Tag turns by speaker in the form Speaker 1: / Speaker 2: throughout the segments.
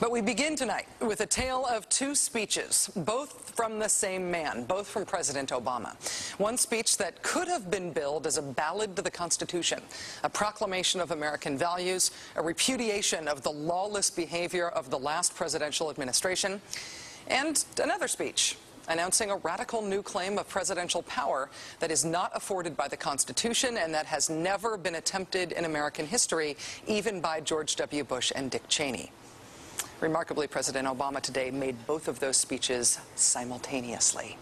Speaker 1: But we begin tonight with a tale of two speeches, both from the same man, both from President Obama. One speech that could have been billed as a ballad to the Constitution, a proclamation of American values, a repudiation of the lawless behavior of the last presidential administration, and another speech announcing a radical new claim of presidential power that is not afforded by the Constitution and that has never been attempted in American history, even by George W. Bush and Dick Cheney. Remarkably, President Obama today made both of those speeches simultaneously.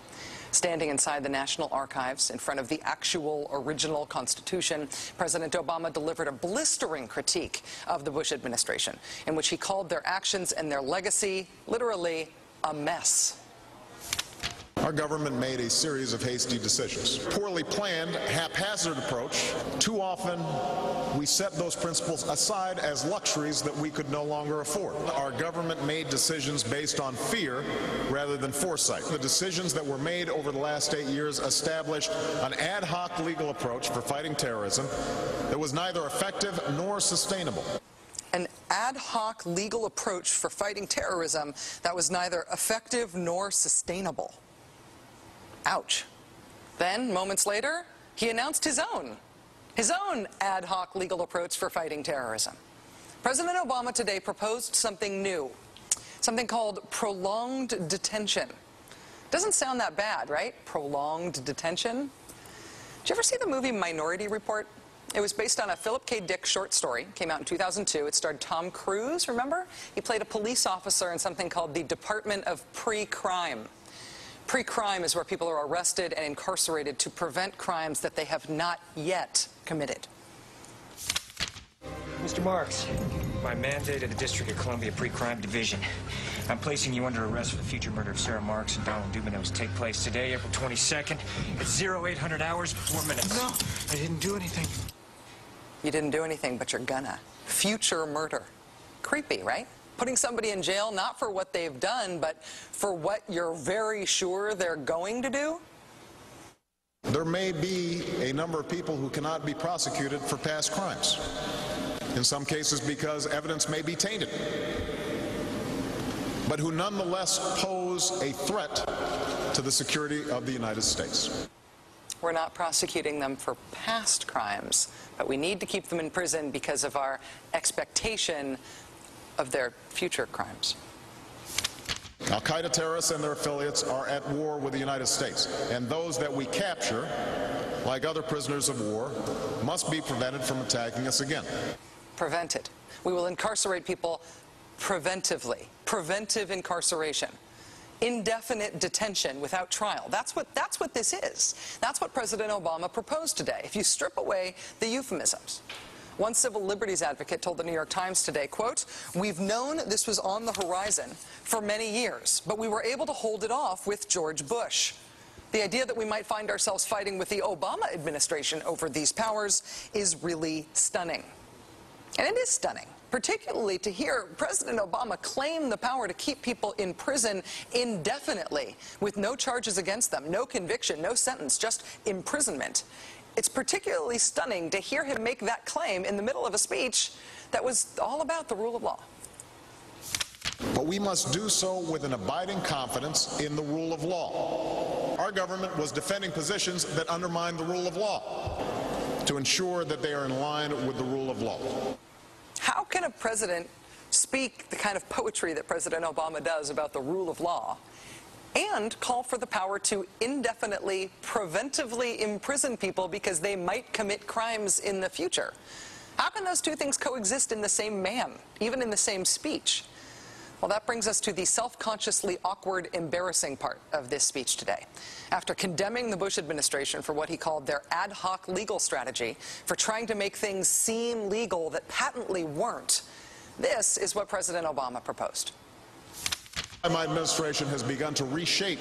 Speaker 1: Standing inside the National Archives in front of the actual original Constitution, President Obama delivered a blistering critique of the Bush administration, in which he called their actions and their legacy literally a mess.
Speaker 2: Our government made a series of hasty decisions. Poorly planned, haphazard approach. Too often, we set those principles aside as luxuries that we could no longer afford. Our government made decisions based on fear rather than foresight. The decisions that were made over the last 8 years established an ad hoc legal approach for fighting terrorism that was neither effective nor sustainable.
Speaker 1: An ad hoc legal approach for fighting terrorism that was neither effective nor sustainable. Ouch. Then, moments later, he announced his own ad hoc legal approach for fighting terrorism. President Obama today proposed something new, something called prolonged detention. Doesn't sound that bad, right? Prolonged detention. Did you ever see the movie Minority Report? It was based on a Philip K. Dick short story. Came out in 2002. It starred Tom Cruise, remember? He played a police officer in something called the Department of Pre-Crime. Pre-crime is where people are arrested and incarcerated to prevent crimes that they have not yet committed.
Speaker 3: Mr. Marks, by mandate of the District of Columbia Pre-Crime Division, I'm placing you under arrest for the future murder of Sarah Marks and Donald Dubinos take place today, April 22nd, at 0800 hours 4 minutes.
Speaker 4: No, I didn't do anything.
Speaker 1: You didn't do anything, but you're gonna. Future murder. Creepy, right? Putting somebody in jail not for what they've done, but for what you're very sure they're going to do?
Speaker 2: There may be a number of people who cannot be prosecuted for past crimes. In some cases because evidence may be tainted, but who nonetheless pose a threat to the security of the United States.
Speaker 1: We're not prosecuting them for past crimes, but we need to keep them in prison because of our expectation of their future crimes.
Speaker 2: Al-Qaeda terrorists and their affiliates are at war with the United States, and those that we capture, like other prisoners of war, must be prevented from attacking us again.
Speaker 1: Prevented. We will incarcerate people preventively. Preventive incarceration. Indefinite detention without trial. That's what this is. That's what President Obama proposed today, if you strip away the euphemisms. One civil liberties advocate told the New York Times today, quote, "We've known this was on the horizon for many years, but we were able to hold it off with George Bush. The idea that we might find ourselves fighting with the Obama administration over these powers is really stunning." And it is stunning, particularly to hear President Obama claim the power to keep people in prison indefinitely with no charges against them, no conviction, no sentence, just imprisonment. It's particularly stunning to hear him make that claim in the middle of a speech that was all about the rule of law.
Speaker 2: But we must do so with an abiding confidence in the rule of law. Our government was defending positions that undermine the rule of law to ensure that they are in line with the rule of law.
Speaker 1: How can a president speak the kind of poetry that President Obama does about the rule of law and call for the power to indefinitely, preventively imprison people because they might commit crimes in the future? How can those two things coexist in the same man, even in the same speech? Well, that brings us to the self-consciously awkward, embarrassing part of this speech today. After condemning the Bush administration for what he called their ad hoc legal strategy, for trying to make things seem legal that patently weren't, this is what President Obama proposed.
Speaker 2: My administration has begun to reshape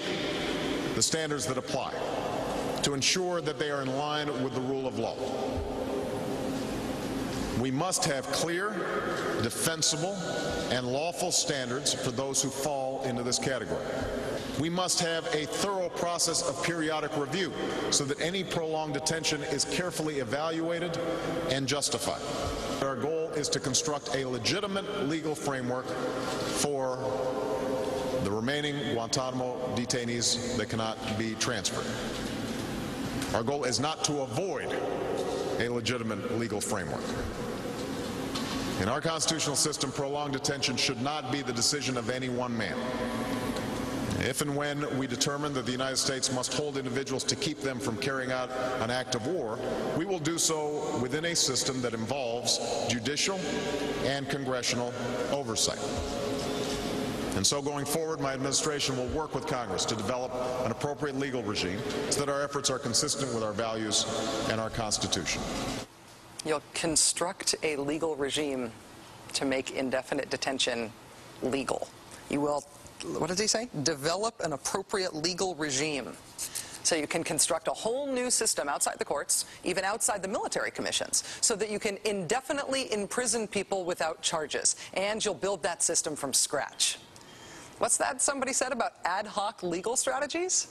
Speaker 2: the standards that apply to ensure that they are in line with the rule of law. We must have clear, defensible, and lawful standards for those who fall into this category. We must have a thorough process of periodic review so that any prolonged detention is carefully evaluated and justified. Our goal is to construct a legitimate legal framework for the remaining Guantanamo detainees that cannot be transferred. Our goal is not to avoid a legitimate legal framework. In our constitutional system, prolonged detention should not be the decision of any one man. If and when we determine that the United States must hold individuals to keep them from carrying out an act of war, we will do so within a system that involves judicial and congressional oversight. And so going forward, my administration will work with Congress to develop an appropriate legal regime so that our efforts are consistent with our values and our Constitution.
Speaker 1: You'll construct a legal regime to make indefinite detention legal. You will, what did he say? Develop an appropriate legal regime. So you can construct a whole new system outside the courts, even outside the military commissions, so that you can indefinitely imprison people without charges. And you'll build that system from scratch. What's that somebody said about ad hoc legal strategies?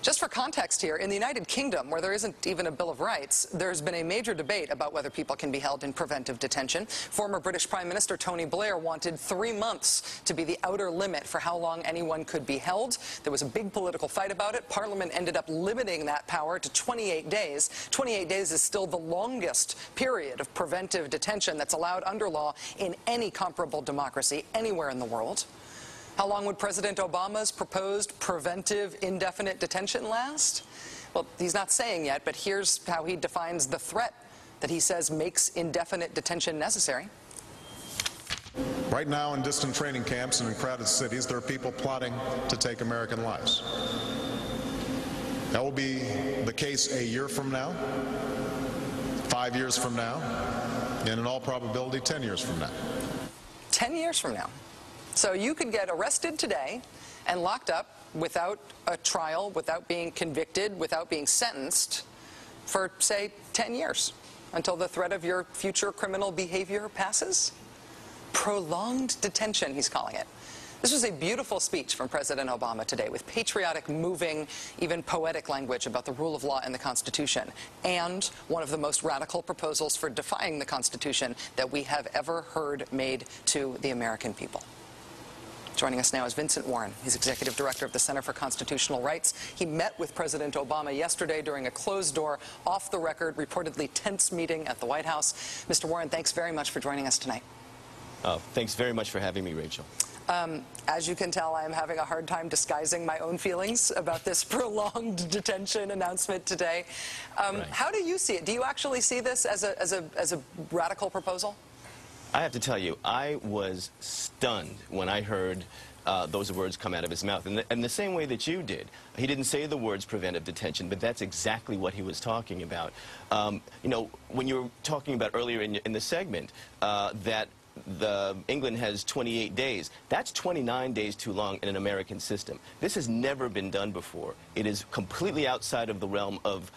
Speaker 1: Just for context here, in the United Kingdom, where there isn't even a Bill of Rights, there's been a major debate about whether people can be held in preventive detention. Former British Prime Minister Tony Blair wanted 3 months to be the outer limit for how long anyone could be held. There was a big political fight about it. Parliament ended up limiting that power to 28 days. 28 days is still the longest period of preventive detention that's allowed under law in any comparable democracy anywhere in the world. How long would President Obama's proposed preventive indefinite detention last? Well, he's not saying yet, but here's how he defines the threat that he says makes indefinite detention necessary.
Speaker 2: Right now, in distant training camps and in crowded cities, there are people plotting to take American lives. That will be the case a year from now, 5 years from now, and in all probability, 10 years from now.
Speaker 1: 10 years from now. So you could get arrested today and locked up without a trial, without being convicted, without being sentenced for, say, 10 years until the threat of your future criminal behavior passes? Prolonged detention, he's calling it. This was a beautiful speech from President Obama today with patriotic, moving, even poetic language about the rule of law and the Constitution, and one of the most radical proposals for defying the Constitution that we have ever heard made to the American people. Joining us now is Vincent Warren. He's Executive Director of the Center for Constitutional Rights. He met with President Obama yesterday during a closed-door, off-the-record, reportedly tense meeting at the White House. Mr. Warren, thanks very much for joining us tonight.
Speaker 4: Thanks very much for having me, Rachel.
Speaker 1: As you can tell, I am having a hard time disguising my own feelings about this prolonged detention announcement today.
Speaker 4: Right.
Speaker 1: How do you see it? Do you actually see this as a radical proposal?
Speaker 4: I have to tell you, I was stunned when I heard those words come out of his mouth. And the same way that you did. He didn't say the words preventive detention, but that's exactly what he was talking about. You know, when you were talking about earlier in the segment that England has 28 days. That's 29 days too long in an American system. This has never been done before. It is completely outside of the realm of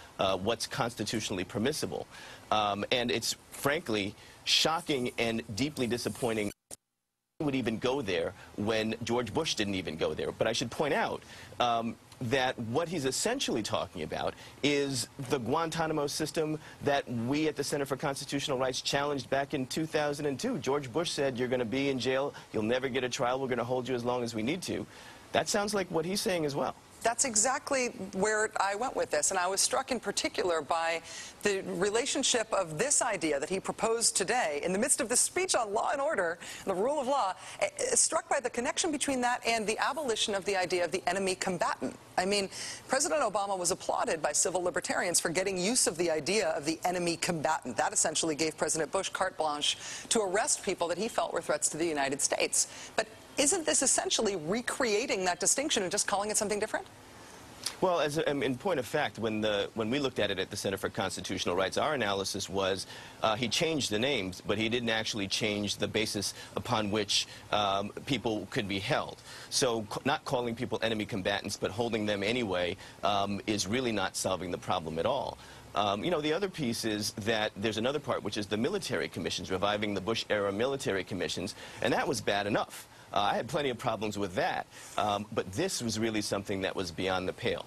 Speaker 4: what's constitutionally permissible. And it's, frankly, shocking and deeply disappointing would even go there when George Bush didn't even go there. But I should point out that what he's essentially talking about is the Guantanamo system that we at the Center for Constitutional Rights challenged back in 2002. George Bush said, you're going to be in jail, you'll never get a trial, we're going to hold you as long as we need to. That sounds like what he's saying as well.
Speaker 1: That's exactly where I went with this, and I was struck in particular by the relationship of this idea that he proposed today in the midst of this speech on law and order, the rule of law, struck by the connection between that and the abolition of the idea of the enemy combatant. I mean, President Obama was applauded by civil libertarians for getting use of the idea of the enemy combatant. That essentially gave President Bush carte blanche to arrest people that he felt were threats to the United States. But isn't this essentially recreating that distinction and just calling it something different?
Speaker 4: Well, in point of fact, when we looked at it at the Center for Constitutional Rights, our analysis was he changed the names, but he didn't actually change the basis upon which people could be held. So not calling people enemy combatants, but holding them anyway, is really not solving the problem at all. You know, the other piece is that there's another part, which is the military commissions, reviving the Bush-era military commissions, and that was bad enough. I had plenty of problems with that, but this was really something that was beyond the pale.